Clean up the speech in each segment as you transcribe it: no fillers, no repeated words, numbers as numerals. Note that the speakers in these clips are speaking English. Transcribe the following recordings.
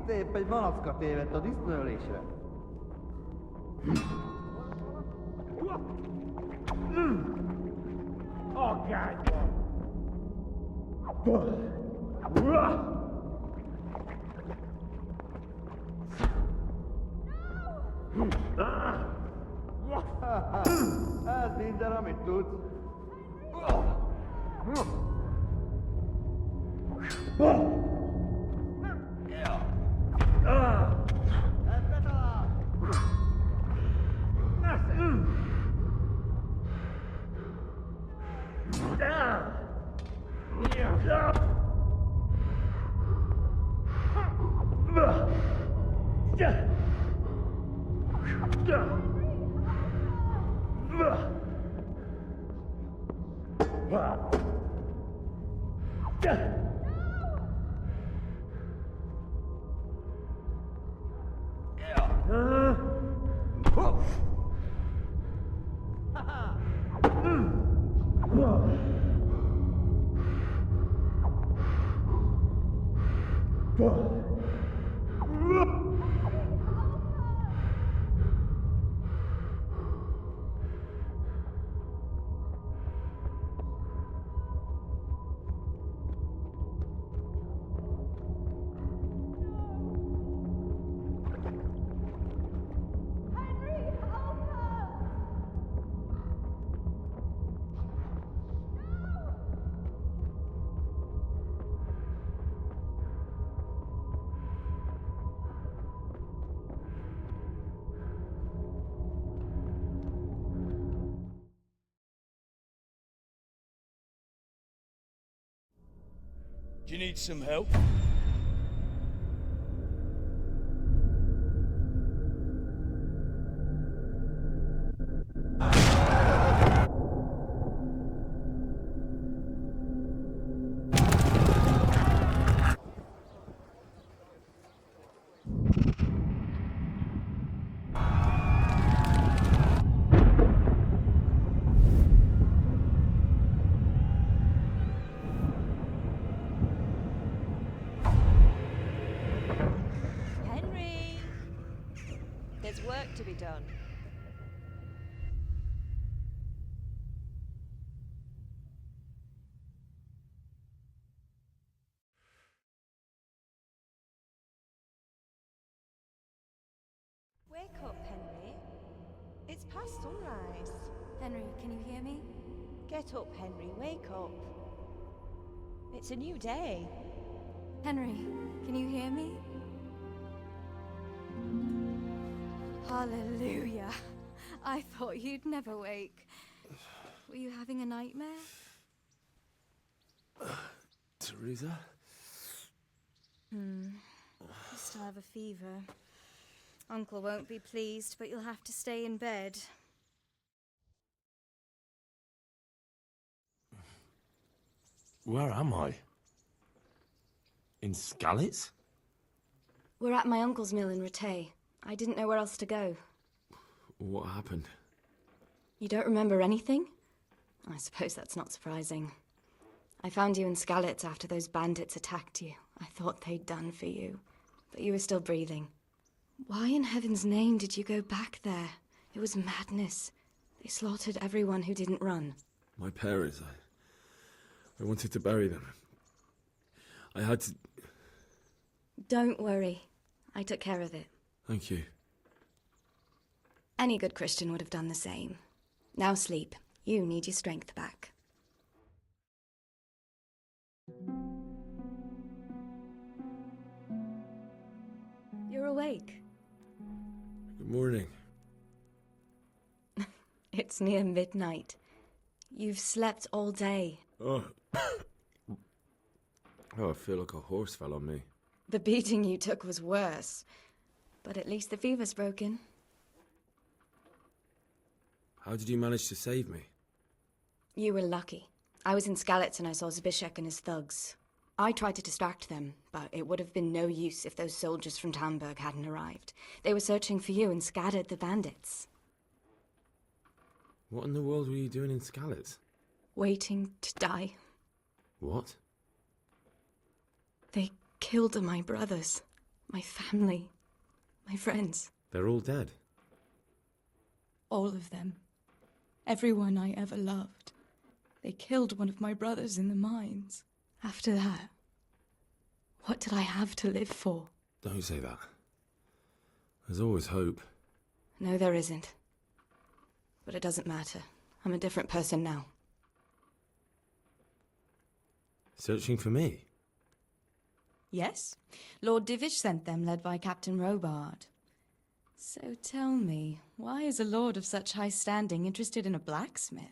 Itt épp egy malacka tévedt a disznőlésre. Agányban! Ez minden, amit tudsz. Ez betalál! Do you need some help? There's work to be done. Wake up, Henry. It's past sunrise. Henry, can you hear me? Get up, Henry. Wake up. It's a new day. Henry, can you hear me? Hallelujah. I thought you'd never wake. Were you having a nightmare? Teresa? You still have a fever. Uncle won't be pleased, but you'll have to stay in bed. Where am I? In Skalitz? We're at my uncle's mill in Rattay. I didn't know where else to go. What happened? You don't remember anything? I suppose that's not surprising. I found you in Skalitz after those bandits attacked you. I thought they'd done for you, but you were still breathing. Why in heaven's name did you go back there? It was madness. They slaughtered everyone who didn't run. My parents, I wanted to bury them. I had to... Don't worry. I took care of it. Thank you. Any good Christian would have done the same. Now sleep. You need your strength back. You're awake. Good morning. It's near midnight. You've slept all day. Oh. Oh, I feel like a horse fell on me. The beating you took was worse. But at least the fever's broken. How did you manage to save me? You were lucky. I was in Skalitz and I saw Zbyszek and his thugs. I tried to distract them, but it would have been no use if those soldiers from Tamburg hadn't arrived. They were searching for you and scattered the bandits. What in the world were you doing in Skalitz? Waiting to die. What? They killed my brothers. My family. My friends. They're all dead. All of them. Everyone I ever loved. They killed one of my brothers in the mines. After that, what did I have to live for? Don't say that. There's always hope. No, there isn't. But it doesn't matter. I'm a different person now. Searching for me? Yes. Lord Divish sent them, led by Captain Robard. So tell me, why is a lord of such high standing interested in a blacksmith?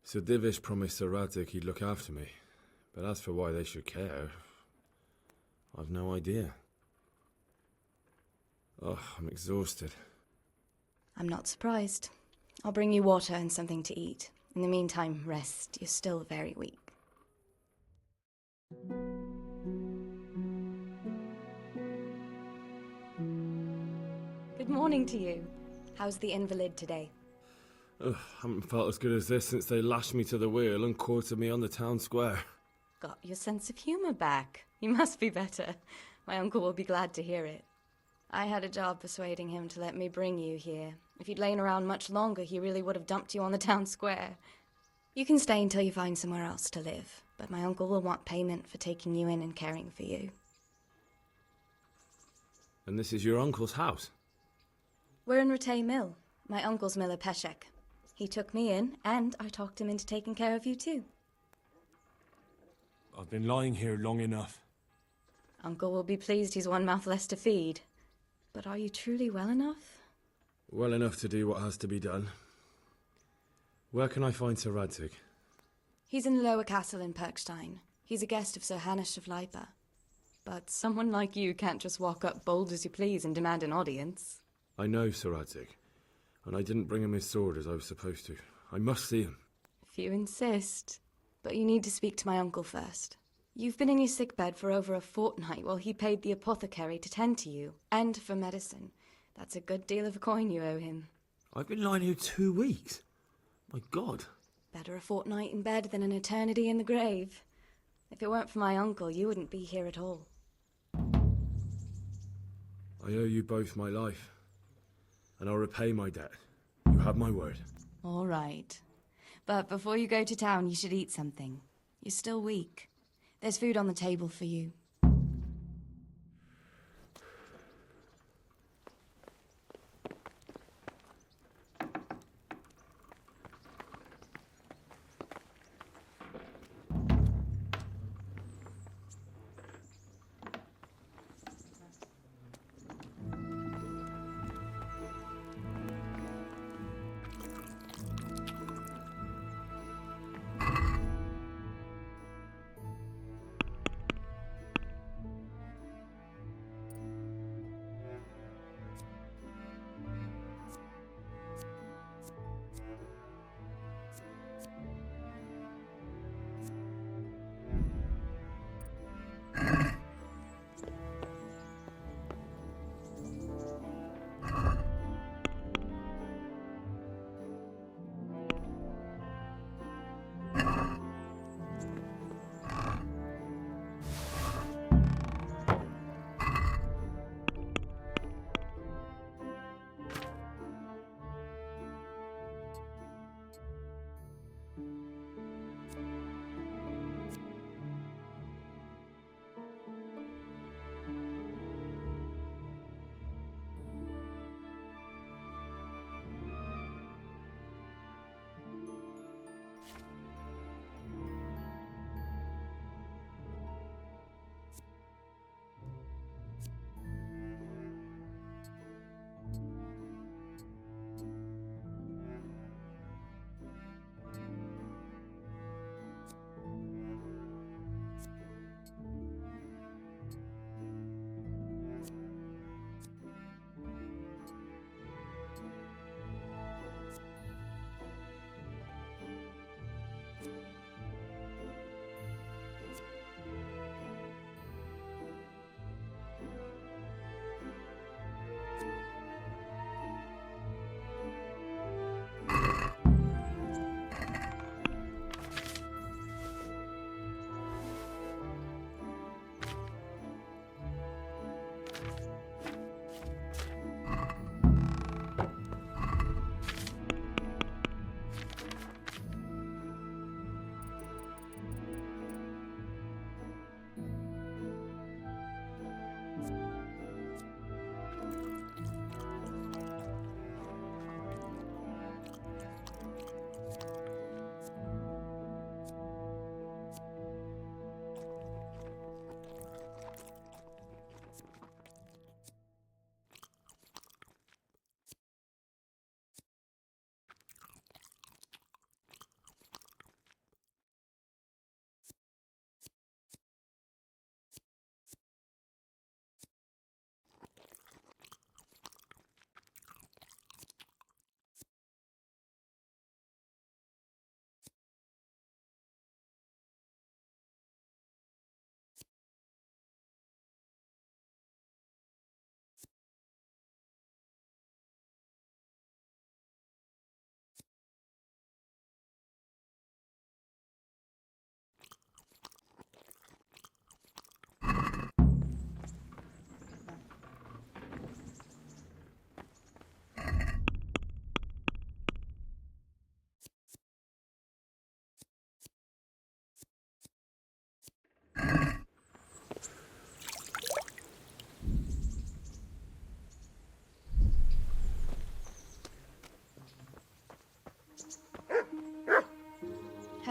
Sir Divish promised Sir Radic he'd look after me. But as for why they should care, I've no idea. Oh, I'm exhausted. I'm not surprised. I'll bring you water and something to eat. In the meantime, rest. You're still very weak. Good morning to you. How's the invalid today? Ugh, haven't felt as good as this since they lashed me to the wheel and quartered me on the town square. Got your sense of humor back. You must be better. My uncle will be glad to hear it. I had a job persuading him to let me bring you here. If you'd lain around much longer, he really would have dumped you on the town square. You can stay until you find somewhere else to live, but my uncle will want payment for taking you in and caring for you. And this is your uncle's house? We're in Rattay Mill. My uncle's mill at Peshek. He took me in, and I talked him into taking care of you too. I've been lying here long enough. Uncle will be pleased he's one mouth less to feed. But are you truly well enough? Well enough to do what has to be done. Where can I find Sir Radzig? He's in the lower castle in Perkstein. He's a guest of Sir Hanush of Leipa. But someone like you can't just walk up bold as you please and demand an audience. I know Sir Radzig, and I didn't bring him his sword as I was supposed to. I must see him. If you insist. But you need to speak to my uncle first. You've been in your sickbed for over a fortnight while he paid the apothecary to tend to you, and for medicine. That's a good deal of coin you owe him. I've been lying here 2 weeks. My God. Better a fortnight in bed than an eternity in the grave. If it weren't for my uncle, you wouldn't be here at all. I owe you both my life, and I'll repay my debt. You have my word. All right. But before you go to town, you should eat something. You're still weak. There's food on the table for you.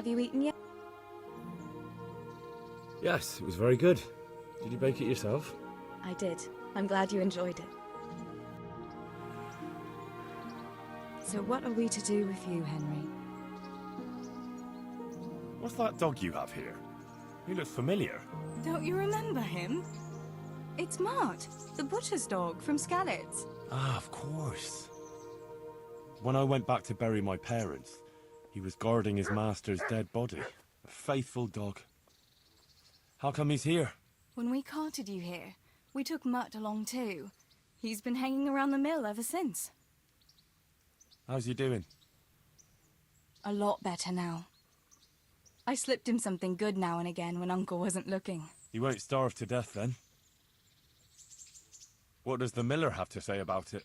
Have you eaten yet? Yes, it was very good. Did you bake it yourself? I did. I'm glad you enjoyed it. So what are we to do with you, Henry? What's that dog you have here? He looks familiar. Don't you remember him? It's Mart, the butcher's dog from Skalitz. Ah, of course. When I went back to bury my parents, he was guarding his master's dead body. A faithful dog. How come he's here? When we carted you here, we took Mutt along too. He's been hanging around the mill ever since. How's he doing? A lot better now. I slipped him something good now and again when Uncle wasn't looking. He won't starve to death then. What does the miller have to say about it?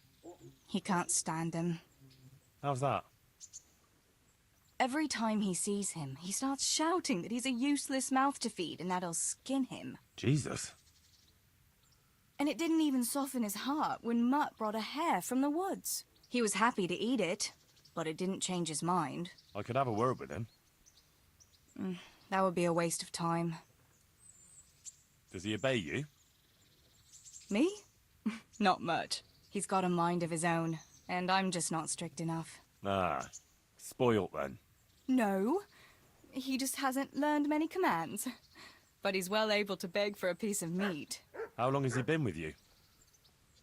He can't stand him. How's that? Every time he sees him, he starts shouting that he's a useless mouth to feed and that he'll skin him. Jesus. And it didn't even soften his heart when Mutt brought a hare from the woods. He was happy to eat it, but it didn't change his mind. I could have a word with him. That would be a waste of time. Does he obey you? Me? Not much. He's got a mind of his own, and I'm just not strict enough. Ah, spoilt then. No, he just hasn't learned many commands. But he's well able to beg for a piece of meat. How long has he been with you?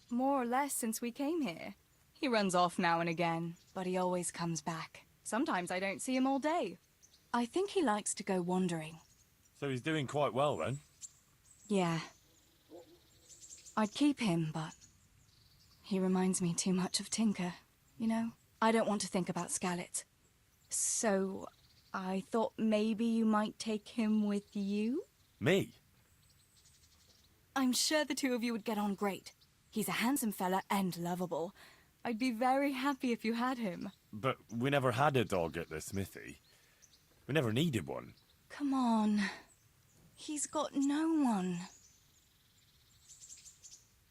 More or less since we came here. He runs off now and again, but he always comes back. Sometimes I don't see him all day. I think he likes to go wandering. So he's doing quite well then? Yeah. I'd keep him, but he reminds me too much of Tinker, you know? I don't want to think about Skalitz. So I thought maybe you might take him with you? Me? I'm sure the two of you would get on great. He's a handsome fella and lovable. I'd be very happy if you had him. But we never had a dog at the smithy. We never needed one. Come on. He's got no one.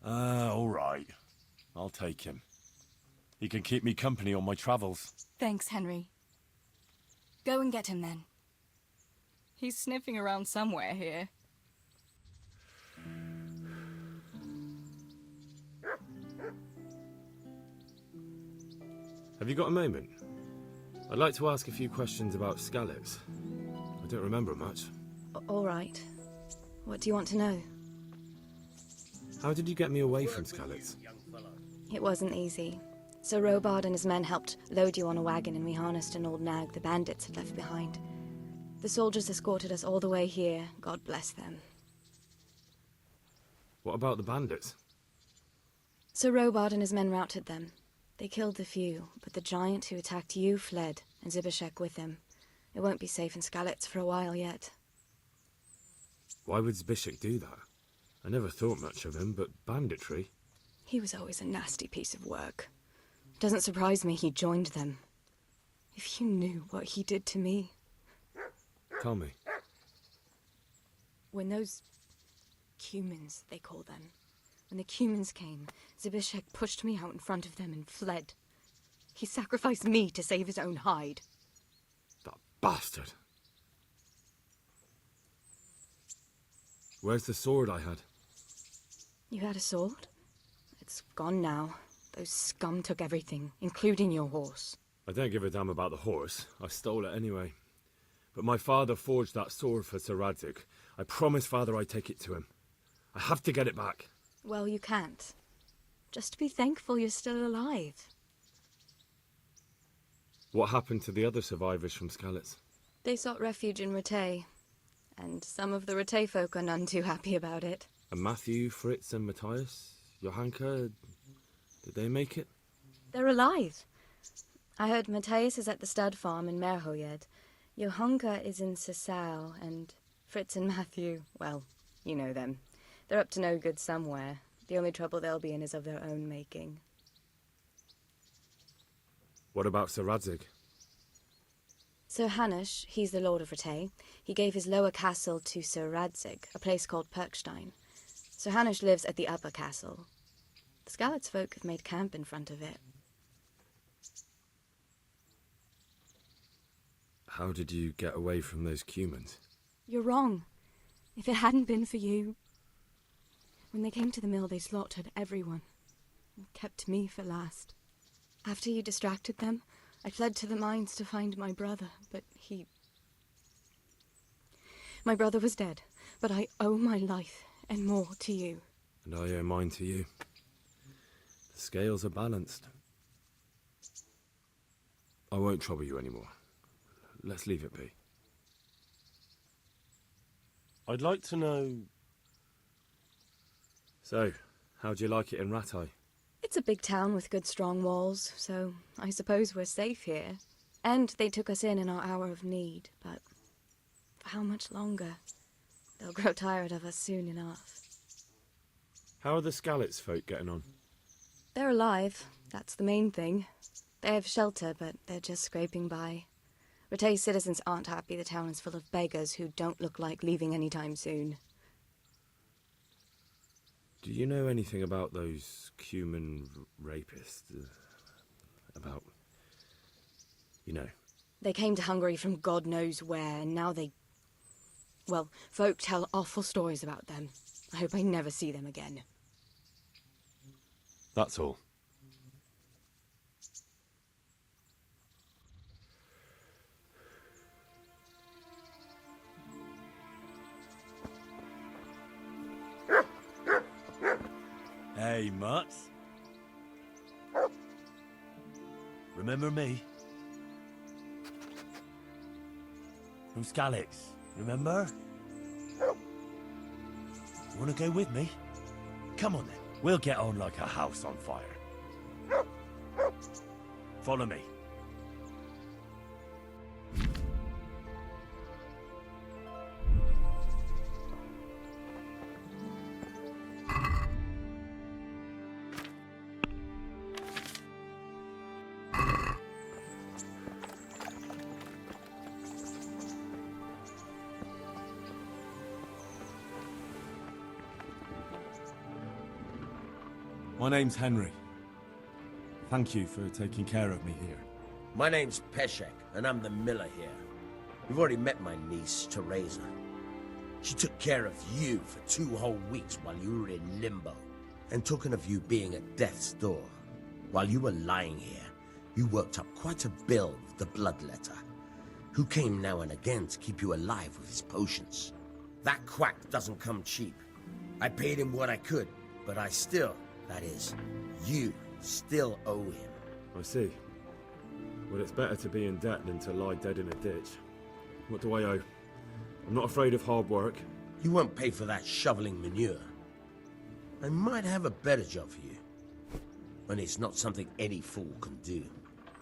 All right. I'll take him. He can keep me company on my travels. Thanks, Henry. Go and get him then. He's sniffing around somewhere here. Have you got a moment? I'd like to ask a few questions about Skalitz. I don't remember much. All right. What do you want to know? How did you get me away from Skalitz? It wasn't easy. Sir Robard and his men helped load you on a wagon and we harnessed an old nag the bandits had left behind. The soldiers escorted us all the way here, God bless them. What about the bandits? Sir Robard and his men routed them. They killed the few, but the giant who attacked you fled, and Zibishek with him. It won't be safe in Skalitz for a while yet. Why would Zbyszek do that? I never thought much of him, but banditry? He was always a nasty piece of work. Doesn't surprise me he joined them. If you knew what he did to me. Tell me. When those cumins, they call them, when the cumins came, Zbyszek pushed me out in front of them and fled. He sacrificed me to save his own hide. That bastard. Where's the sword I had? You had a sword? It's gone now. Those scum took everything, including your horse. I don't give a damn about the horse. I stole it anyway. But my father forged that sword for Sir Radzig. I promised Father I'd take it to him. I have to get it back. Well, you can't. Just be thankful you're still alive. What happened to the other survivors from Skalitz? They sought refuge in Rattay, and some of the Rattay folk are none too happy about it. And Matthew, Fritz and Matthias? Johanka? Did they make it? They're alive. I heard Matthias is at the stud farm in Merhoyed. Johanka is in Sasau, and Fritz and Matthew, well, you know them. They're up to no good somewhere. The only trouble they'll be in is of their own making. What about Sir Radzig? Sir Hanush, he's the Lord of Rattay. He gave his lower castle to Sir Radzig, a place called Perkstein. Sir Hanush lives at the upper castle. The Skalitz folk have made camp in front of it. How did you get away from those humans? You're wrong. If it hadn't been for you... When they came to the mill, they slaughtered everyone. And kept me for last. After you distracted them, I fled to the mines to find my brother, but he... My brother was dead, but I owe my life and more to you. And I owe mine to you. The scales are balanced. I won't trouble you anymore. Let's leave it be. I'd like to know... So, how'd you like it in Ratai? It's a big town with good strong walls, so I suppose we're safe here. And they took us in our hour of need, but for how much longer? They'll grow tired of us soon enough. How are the Skalitz folk getting on? They're alive, that's the main thing. They have shelter, but they're just scraping by. Ratay's citizens aren't happy the town is full of beggars who don't look like leaving anytime soon. Do you know anything about those human rapists? About... you know? They came to Hungary from God knows where, and now they... Well, folk tell awful stories about them. I hope I never see them again. That's all. Hey, Mutts. Remember me? From Skalitz, remember? Wanna go with me? Come on then, we'll get on like a house on fire. Follow me. My name's Henry. Thank you for taking care of me here. My name's Peshek, and I'm the miller here. You've already met my niece, Teresa. She took care of you for 2 whole weeks while you were in limbo. And talking of you being at death's door, while you were lying here, you worked up quite a bill with the bloodletter, who came now and again to keep you alive with his potions. That quack doesn't come cheap. I paid him what I could, but I still... that is, you still owe him. I see. Well, it's better to be in debt than to lie dead in a ditch. What do I owe? I'm not afraid of hard work. You won't pay for that shoveling manure. I might have a better job for you. And it's not something any fool can do.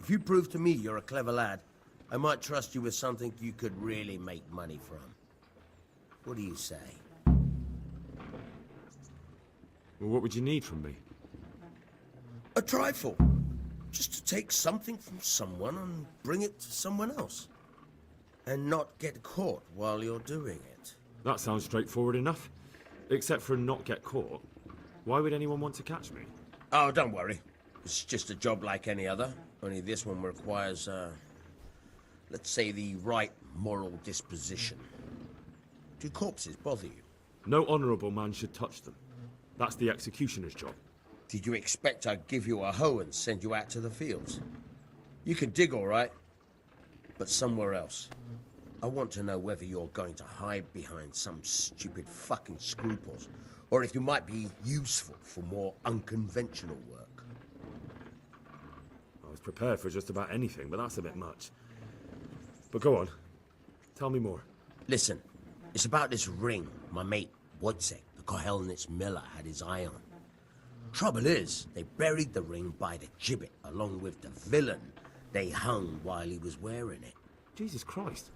If you prove to me you're a clever lad, I might trust you with something you could really make money from. What do you say? Well, what would you need from me? A trifle. Just to take something from someone and bring it to someone else. And not get caught while you're doing it. That sounds straightforward enough. Except for not get caught. Why would anyone want to catch me? Oh, don't worry. It's just a job like any other. Only this one requires, let's say the right moral disposition. Do corpses bother you? No honourable man should touch them. That's the executioner's job. Did you expect I'd give you a hoe and send you out to the fields? You can dig all right, but somewhere else. I want to know whether you're going to hide behind some stupid fucking scruples, or if you might be useful for more unconventional work. I was prepared for just about anything, but that's a bit much. But go on. Tell me more. Listen, it's about this ring my mate, Wojciech, the Kohelnitz miller, had his eye on. Trouble is, they buried the ring by the gibbet, along with the villain they hung while he was wearing it. Jesus Christ.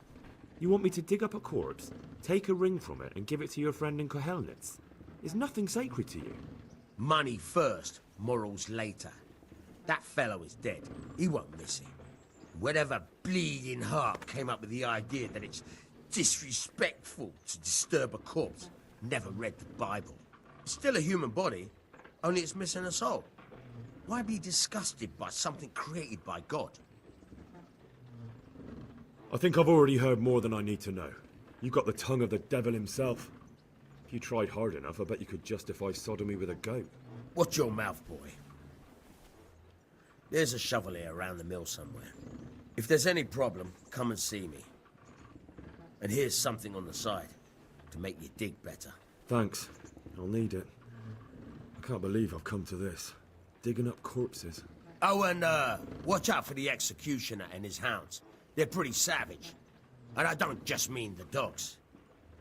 You want me to dig up a corpse, take a ring from it, and give it to your friend in Kohelnitz? Is nothing sacred to you? Money first, morals later. That fellow is dead. He won't miss it. Whatever bleeding heart came up with the idea that it's disrespectful to disturb a corpse never read the Bible. It's still a human body, only it's missing a soul. Why be disgusted by something created by God? I think I've already heard more than I need to know. You got the tongue of the devil himself. If you tried hard enough, I bet you could justify sodomy with a goat. Watch your mouth, boy. There's a shovel here around the mill somewhere. If there's any problem, come and see me. And here's something on the side to make you dig better. Thanks. I'll need it. I can't believe I've come to this. Digging up corpses. Oh, and watch out for the executioner and his hounds. They're pretty savage. And I don't just mean the dogs.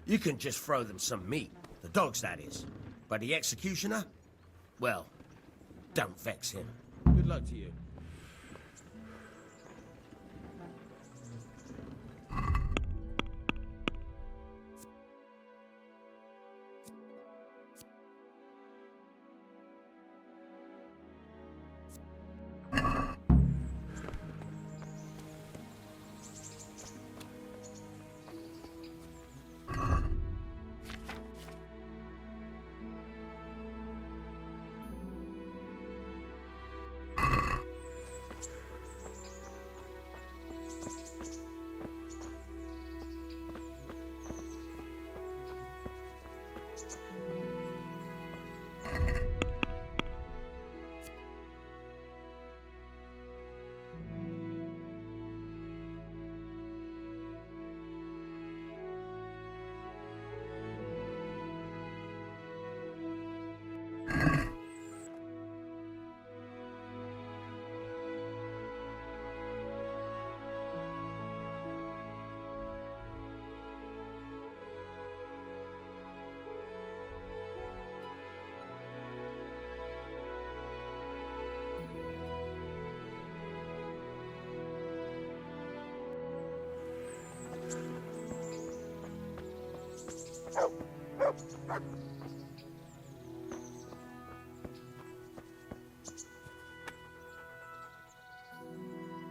You can just throw them some meat. The dogs, that is. But the executioner? Well, don't vex him. Good luck to you.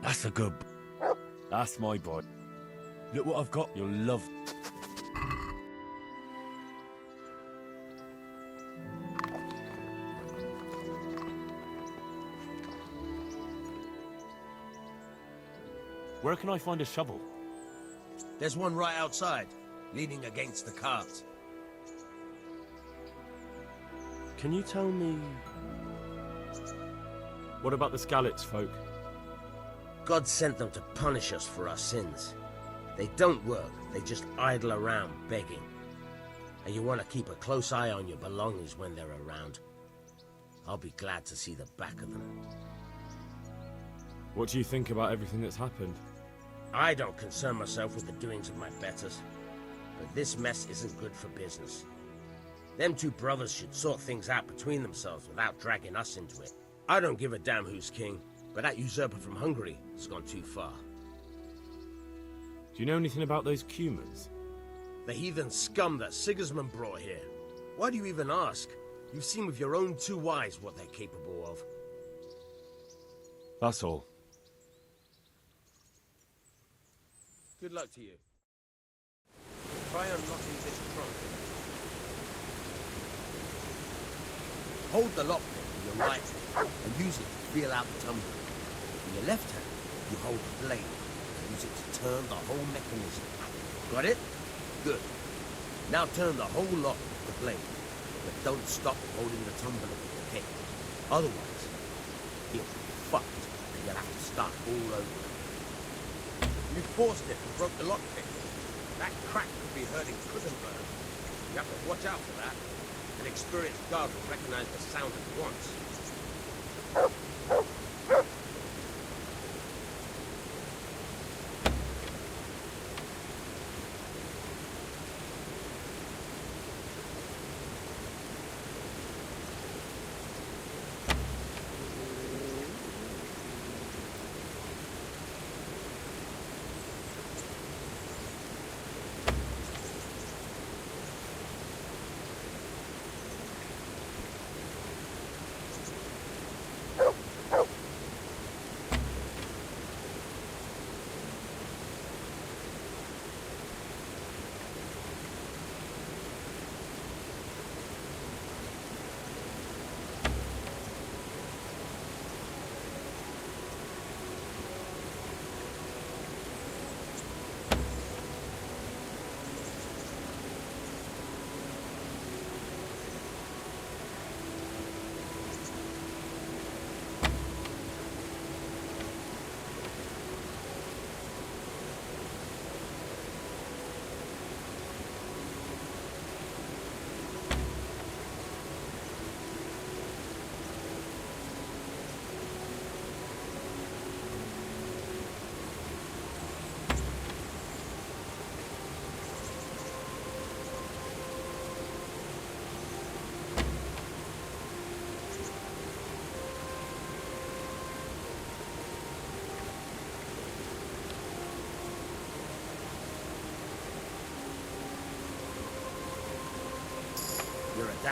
That's a good... That's my boy. Look what I've got. You'll love... Where can I find a shovel? There's one right outside, leaning against the cart. Can you tell me... What about the Skalitz folk? God sent them to punish us for our sins. They don't work, they just idle around begging. And you want to keep a close eye on your belongings when they're around. I'll be glad to see the back of them. What do you think about everything that's happened? I don't concern myself with the doings of my betters. But this mess isn't good for business. Them two brothers should sort things out between themselves without dragging us into it. I don't give a damn who's king, but that usurper from Hungary has gone too far. Do you know anything about those Cumans? The heathen scum that Sigismund brought here. Why do you even ask? You've seen with your own two eyes what they're capable of. That's all. Good luck to you. Try unlocking this trunk. Hold the lockpick with your right hand and use it to feel out the tumbler. In your left hand, you hold the blade and use it to turn the whole mechanism. Got it? Good. Now turn the whole lock with the blade, but don't stop holding the tumbler with your head. Otherwise, you'll be fucked and you'll have to start all over. You paused it and broke the lockpick. That crack could be hurting Kuttenberg. You have to watch out for that. An experienced guard will recognize the sound at once.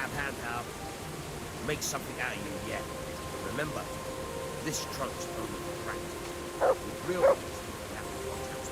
have, hand, pal. Make something out of you yet. Remember, this trunk's only for practice. With real ones, you have to watch out.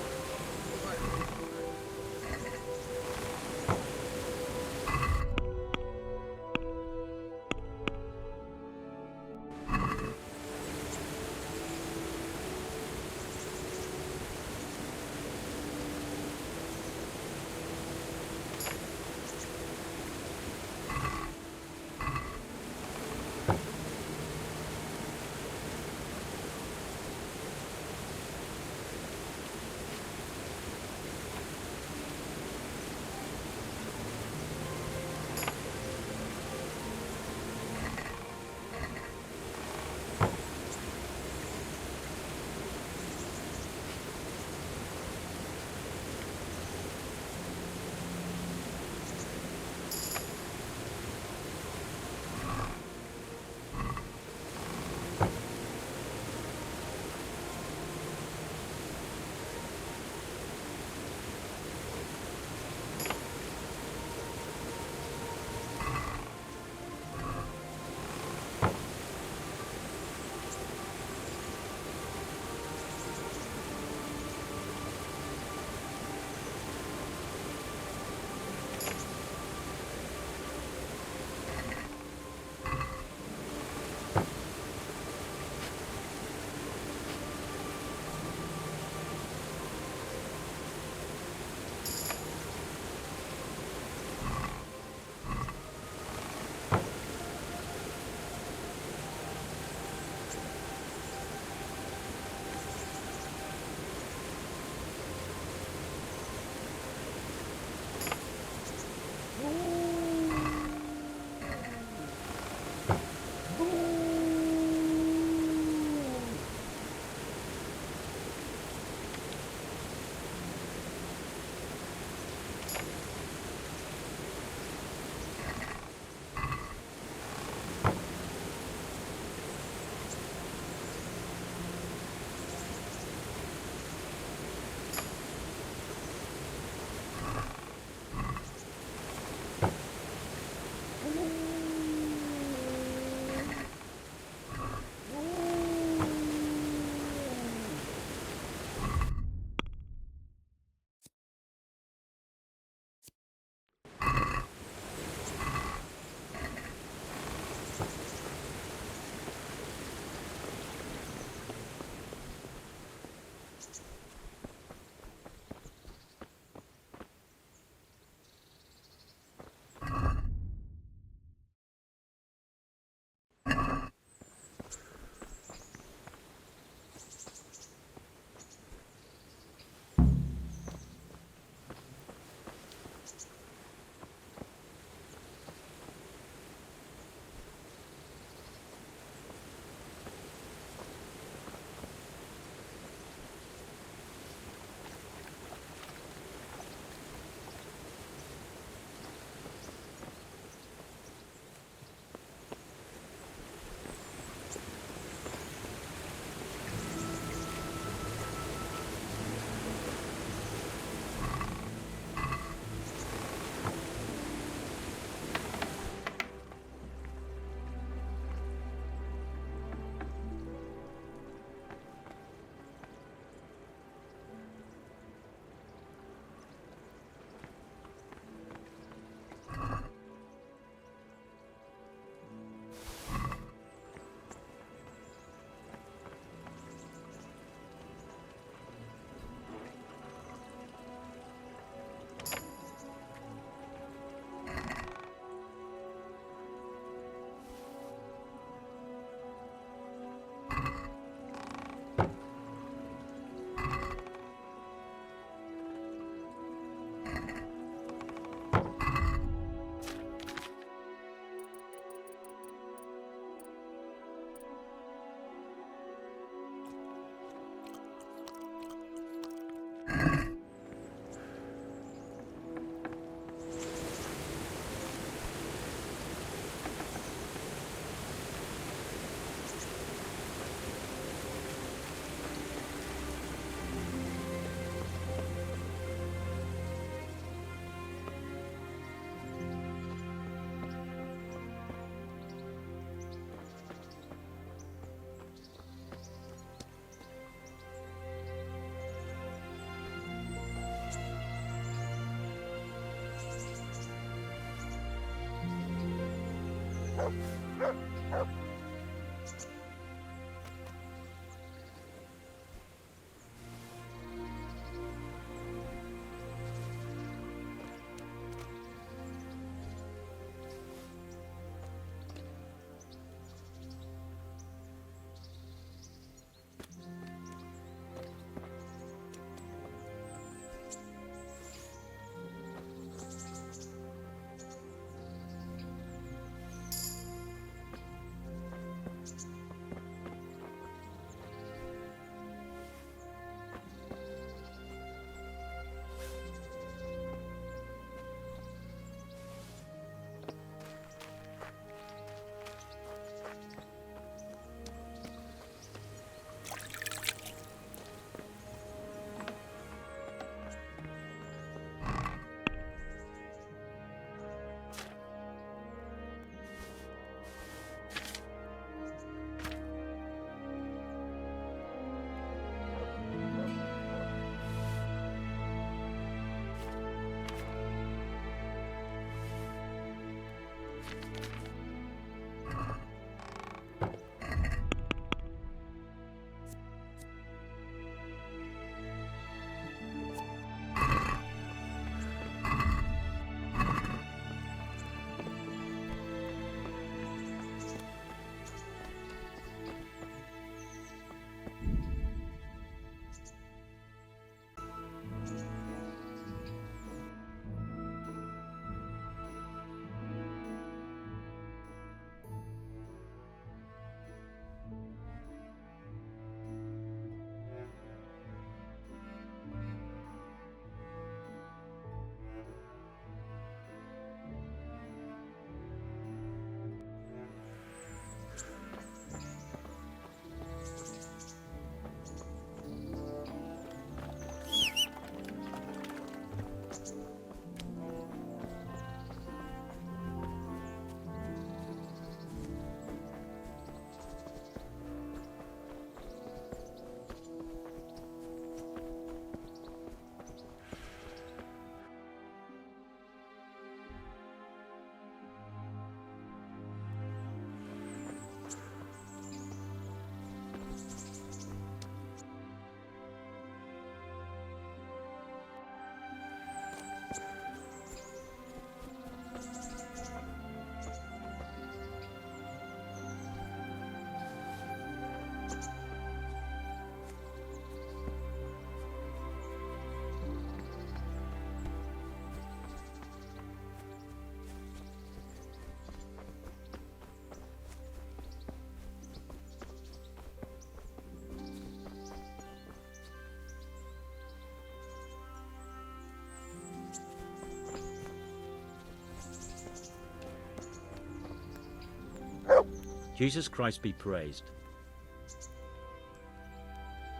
Jesus Christ be praised.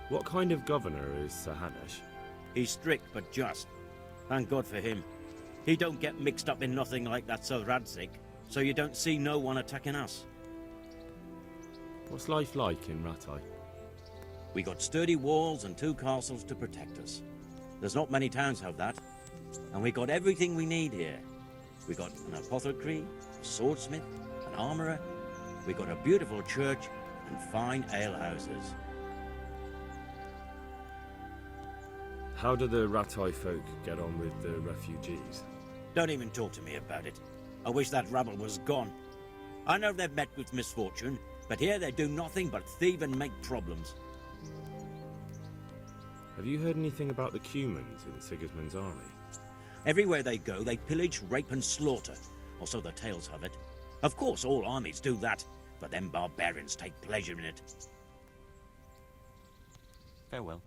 What kind of governor is Sir Hanush? He's strict but just. Thank God for him. He don't get mixed up in nothing like that Sir Radzik, so you don't see no one attacking us. What's life like in Ratai? We got sturdy walls and 2 castles to protect us. There's not many towns have that. And we got everything we need here. We got an apothecary, a swordsmith, an armourer. We got a beautiful church and fine alehouses. How do the Ratai folk get on with the refugees? Don't even talk to me about it. I wish that rabble was gone. I know they've met with misfortune, but here they do nothing but thieve and make problems. Have you heard anything about the Cumans in Sigismund's army? Everywhere they go, they pillage, rape and slaughter, or so the tales have it. Of course, all armies do that, but them barbarians take pleasure in it. Farewell.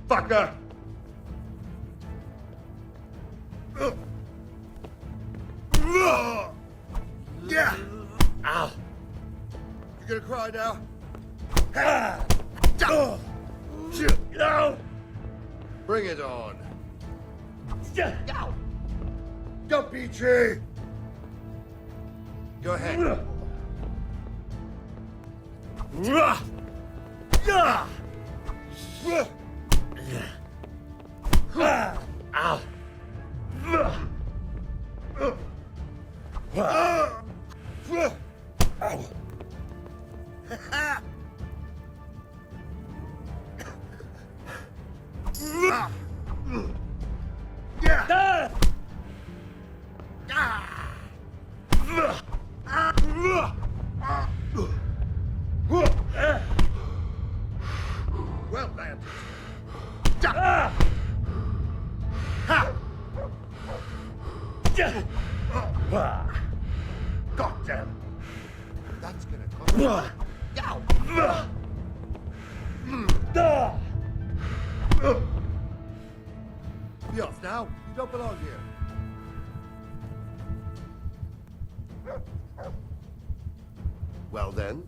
Fucker! Yeah! Ow! You gonna cry now? Bring it on. Go, Petrie! Go ahead. Ow! Well landed. God damn. That's gonna cost. Be off now. You don't belong here. Well then.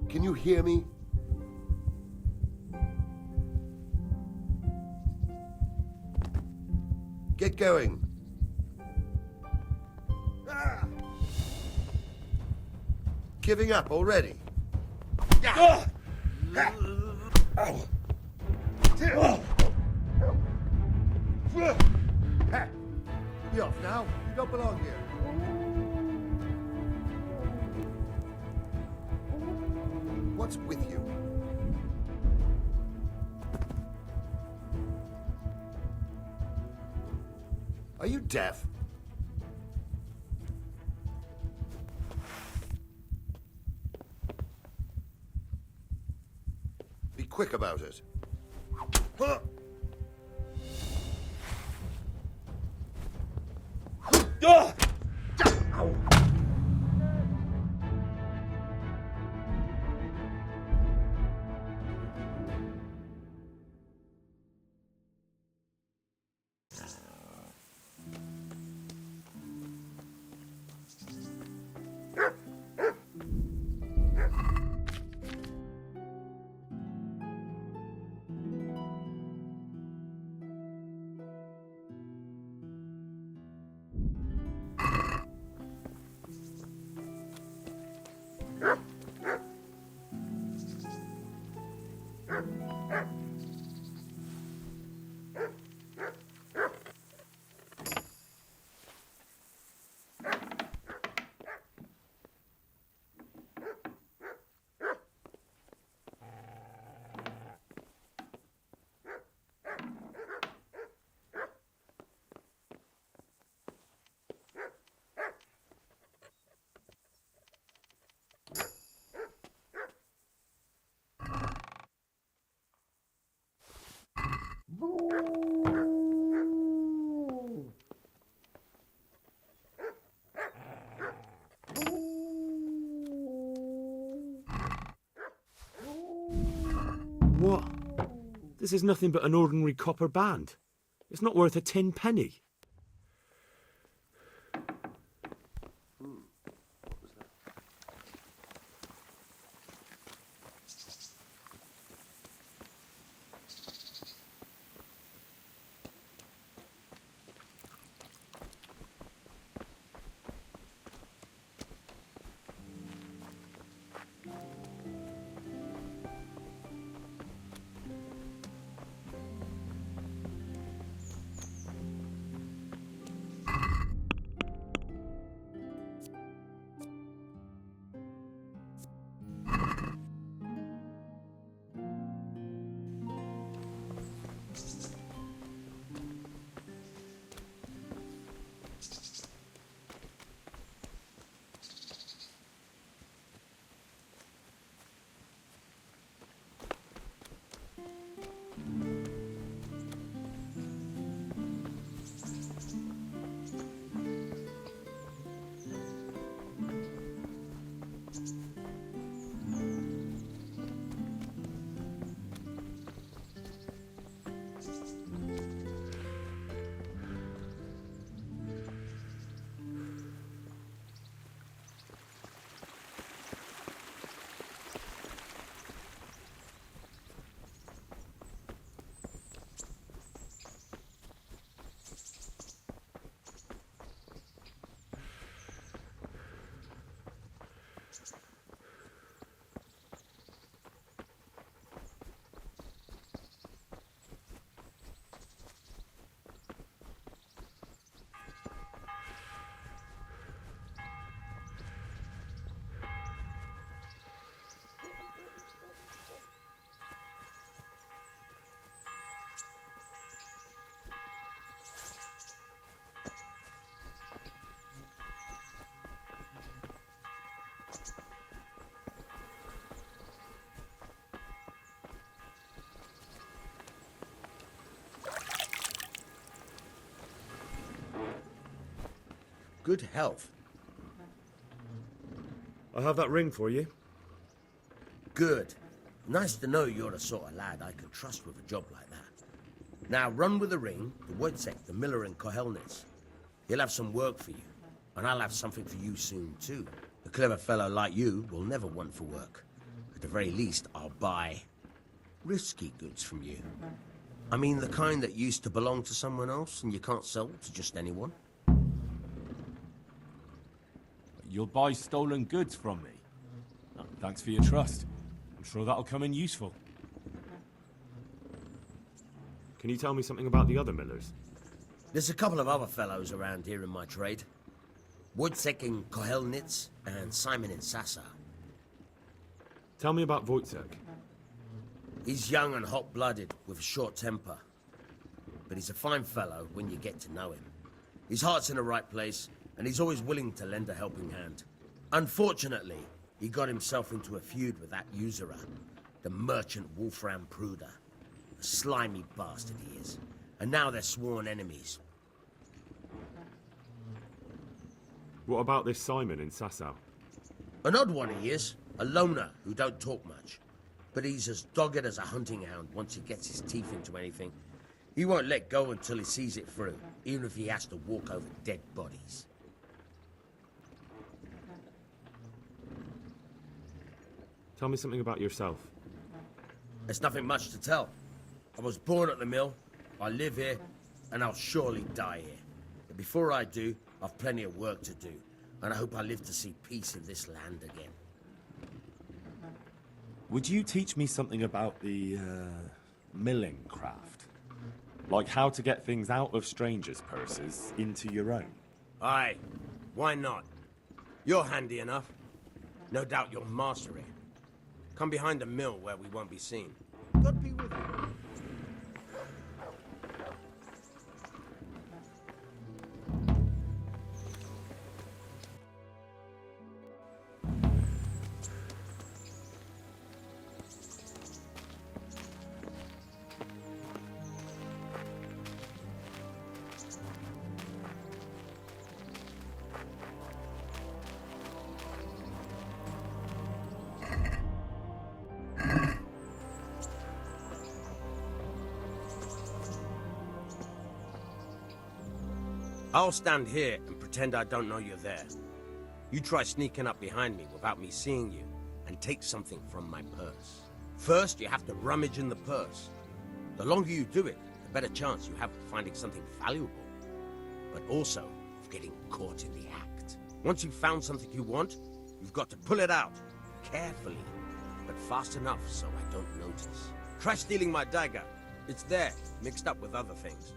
Can you hear me? Get going. Giving up already? Be off now. You don't belong here. What's with you? Are you deaf? Be quick about it. What? This is nothing but an ordinary copper band. It's not worth a 10 penny. good health. I have that ring for you. Good. Nice to know you're the sort of lad I can trust with a job like that. Now run with the ring to Wojciech, the miller in Kohelnitz. He'll have some work for you, and I'll have something for you soon too. A clever fellow like you will never want for work. At the very least, I'll buy risky goods from you. I mean the kind that used to belong to someone else and you can't sell to just anyone. You'll buy stolen goods from me. Oh, thanks for your trust. I'm sure that'll come in useful. Can you tell me something about the other millers? There's a couple of other fellows around here in my trade. Wojciech in Kohelnitz and Simon in Sassa. Tell me about Wojciech. He's young and hot-blooded, with a short temper. But he's a fine fellow when you get to know him. His heart's in the right place, and he's always willing to lend a helping hand. Unfortunately, he got himself into a feud with that usurer, the merchant Wolfram Pruder. A slimy bastard he is. And now they're sworn enemies. What about this Simon in Sasau? An odd one he is, a loner who don't talk much. But he's as dogged as a hunting hound once he gets his teeth into anything. He won't let go until he sees it through, even if he has to walk over dead bodies. Tell me something about yourself. There's nothing much to tell. I was born at the mill, I live here, and I'll surely die here. But before I do, I've plenty of work to do, and I hope I live to see peace in this land again. Would you teach me something about the, milling craft? Like how to get things out of strangers' purses into your own? Aye, why not? You're handy enough. No doubt you'll master it. Come behind the mill where we won't be seen. God be with you. I'll stand here and pretend I don't know you're there. You try sneaking up behind me without me seeing you, and take something from my purse. First, you have to rummage in the purse. The longer you do it, the better chance you have of finding something valuable, but also of getting caught in the act. Once you've found something you want, you've got to pull it out, carefully, but fast enough so I don't notice. Try stealing my dagger. It's there, mixed up with other things.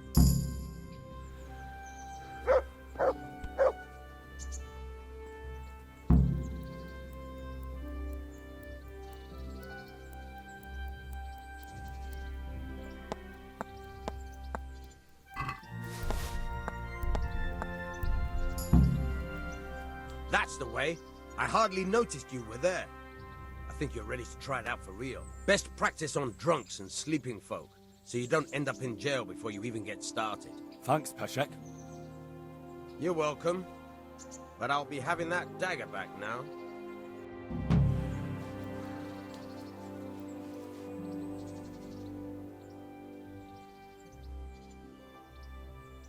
That's the way. I hardly noticed you were there. I think you're ready to try it out for real. Best practice on drunks and sleeping folk, so you don't end up in jail before you even get started. Thanks, Peshek. You're welcome. But I'll be having that dagger back now.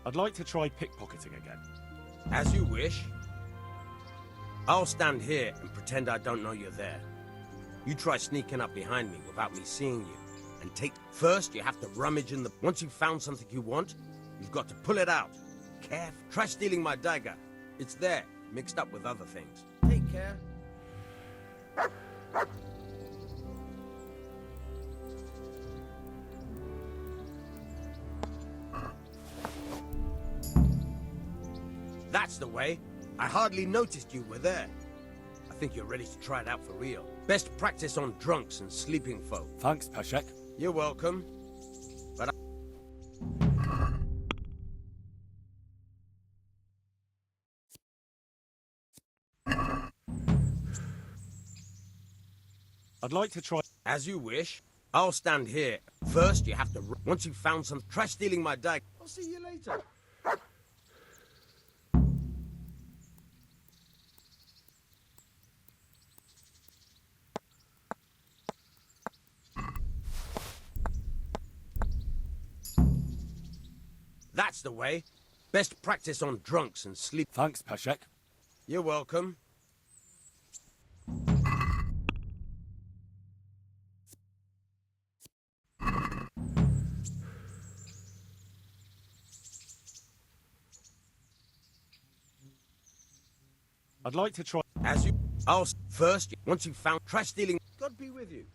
I'd like to try pickpocketing again. As you wish. I'll stand here and pretend I don't know you're there. You try sneaking up behind me without me seeing you, and take... First, you have to rummage in the... Once you've found something you want, you've got to pull it out. Careful. Try stealing my dagger. It's there, mixed up with other things. Take care. That's the way. I hardly noticed you were there. I think you're ready to try it out for real. Best practice on drunks and sleeping folk. Thanks, Peshek. You're welcome. But I'd like to try... As you wish. I'll stand here. First, you have to... Once you've found some... Try stealing my dagger. I'll see you later. That's the way. Best practice on drunks and sleep. Thanks, Peshek. You're welcome. I'd like to try... As you... I'll... First, once you've found trash stealing... God be with you.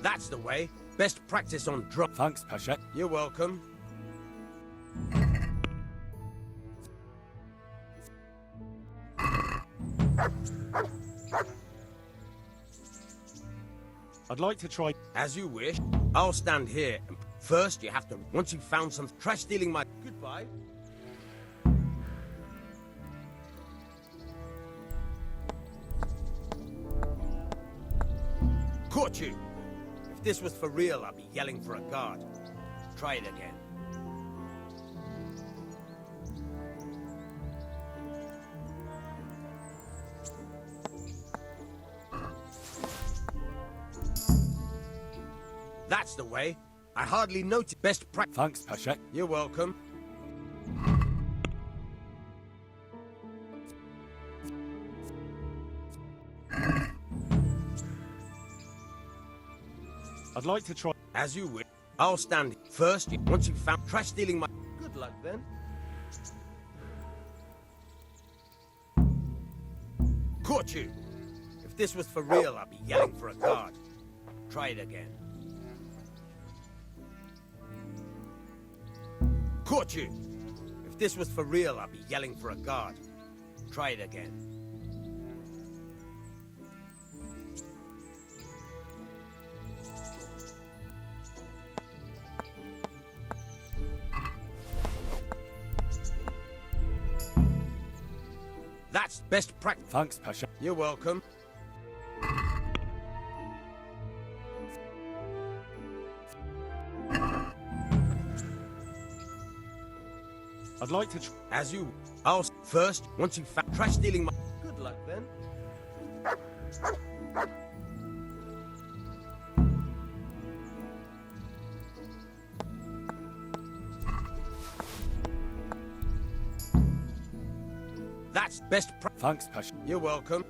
That's the way. Best practice on drunk. Thanks, Peshek. You're welcome. I'd like to try... As you wish. I'll stand here. And first, you have to... Once you've found some trash stealing my... Goodbye. Caught you! If this was for real, I'd be yelling for a guard. Try it again. That's the way. I hardly noticed. Best practice. Thanks, Peshek. You're welcome. I'd like to try... As you wish. I'll stand first. Once you've found trash stealing my... Good luck, then. Caught you! If this was for real, I'd be yelling for a guard. Try it again. Caught you! If this was for real, I'd be yelling for a guard. Try it again. That's best practice. Thanks, Peshek. You're welcome. I'd like to... As you... I'll... First, once you've found... Trash stealing my... Good luck, then. That's best Thanks, Peshek. You're welcome.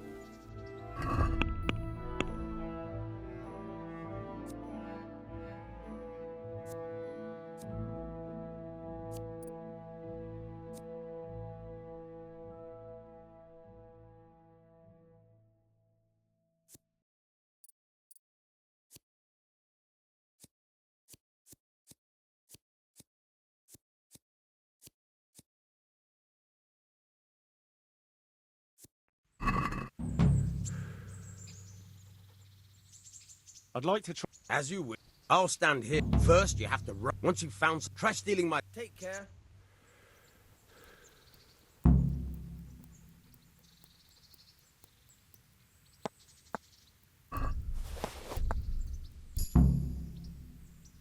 I'd like to try... As you wish. I'll stand here. First, you have to run. Once you've found trash stealing my... Take care.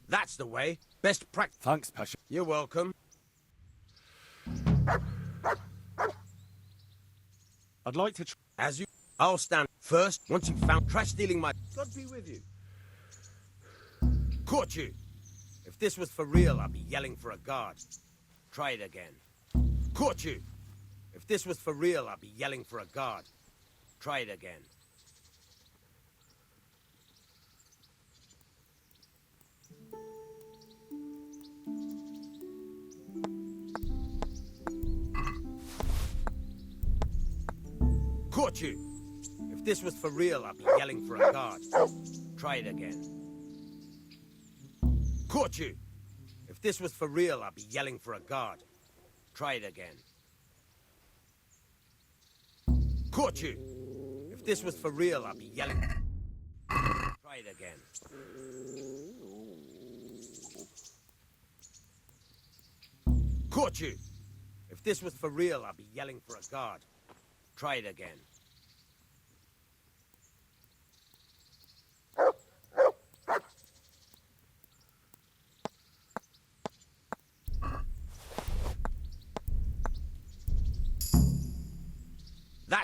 That's the way. Best practice. Thanks, Peshek. You're welcome. I'd like to... As you... I'll stand first. Once you've found trash stealing my... God be with you. Caught you. If this was for real, I'd be yelling for a guard. Try it again. Caught you. If this was for real, I'd be yelling for a guard. Try it again. Caught you! If this was for real, I'd be yelling for a guard. Try it again. Caught you! If this was for real, I'd be yelling for a guard. Try it again. Caught you! If this was for real, I'd be yelling... Try it again. Caught you! If this was for real, I'd be yelling for a guard. Try it again.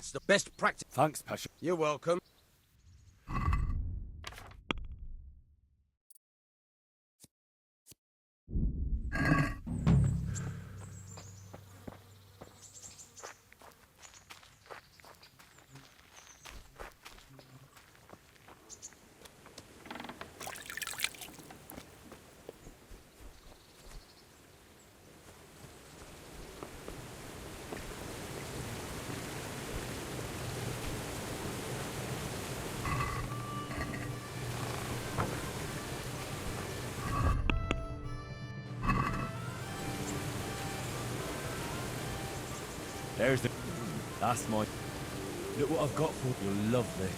That's the best practice. Thanks, Peshek. You're welcome. There's the... That's my... Look what I've got for you. You're lovely.